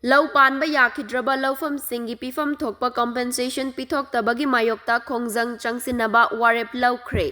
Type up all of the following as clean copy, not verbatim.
Lau panba yakidraba Louphamsing Pipham Thokpa compensation Pithoktabagi mayokta Khongjang Changsinnaba Warep Loukhre.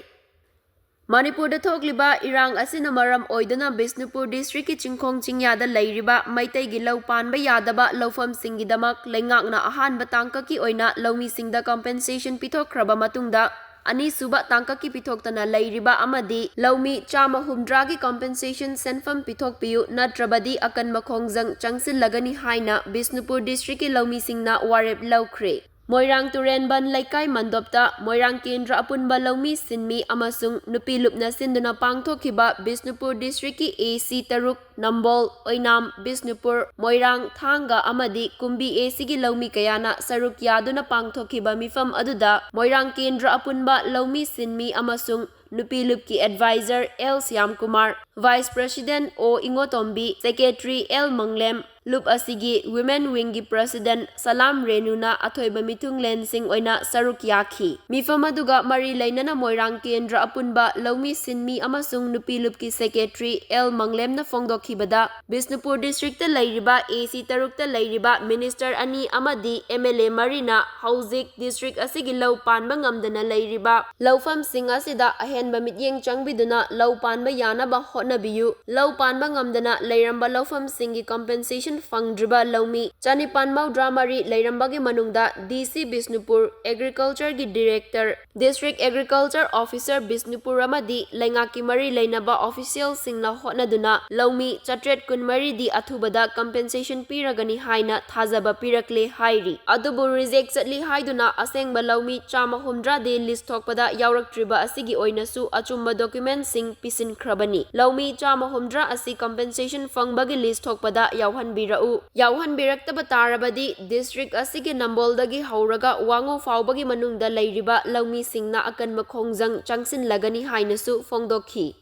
Manipurda thokliba irang asina maram oiduna Bisnupur district ki Chingkhong Chingyada leiriba maitai gi lau panba yadaba Louphamsing gi damak lengakna ahanba tangka ki oina laumi singda compensation pithokhraba matungda ani suba tangka ki pithoktana leiriba amadi laumi chama humdra gi compensation senfam pithokpiu natrabadi akan Khongjang Changsinnlagani haina Bisnupur district ki laumi singna Warep Loukhre. Moirang Turenban Laikai Mandopta, Moirang Kendra Apunba Laumi Sinmi Amasung Nupilupna Sinduna Pangthokhiba Bisnupur District ki AC Taruk Nambol Oinam Bisnupur Moirang Thanga Amadi Kumbi AC gi Laumi Kayana Saruk Yaduna Pangthokhiba Mifam Aduda Moirang Kendra Apunba Laumi Sinmi Amasung Nupilup ki advisor L Siam Kumar, Vice President O Ingotombi, Secretary L Manglem, Lup asigi Women Wing gi President Salam Renuna athoiba mithung lensing oina saruk yakhi. Mifam aduga mari lainana Moirang Kendra Apunba Laumi Sinmi amasung Nupilup ki Secretary L Manglem na fongdokhibada Bisnupur District ta leiriba AC Taruk ta leiriba Minister ani amadi MLA Marina Hauzik District asigi lau panba ngamdana leiriba Louphamsing asida ahenba mityeng changbiduna lau panba yanaba hotnabiyu lau panba ngamdana leiramba Louphamsing gi compensation fangdriba laumi chanipan maudra mari leirambagi manungda DC Bisnupur Agriculture gi Director District Agriculture Officer Bisnupur amadi lengaki mari leinaba official singna hotnaduna laumi chatret kun mari di athubada compensation piragani haina thazaba pirakle hairi adubu reject chatli haiduna asengba laumi chama humdra de list thokpada yauraktriba asigi oinasu achumba document sing pisin khrabani laumi chama humdra asi compensation fangbagi list thokpada yauhan Yauhan birakta tarabadi district asigi Namboldagi hauraga wango faubagi manungda leiriba laumi singna akan Khongjang Changsinnlagani hainasu fongdokhi.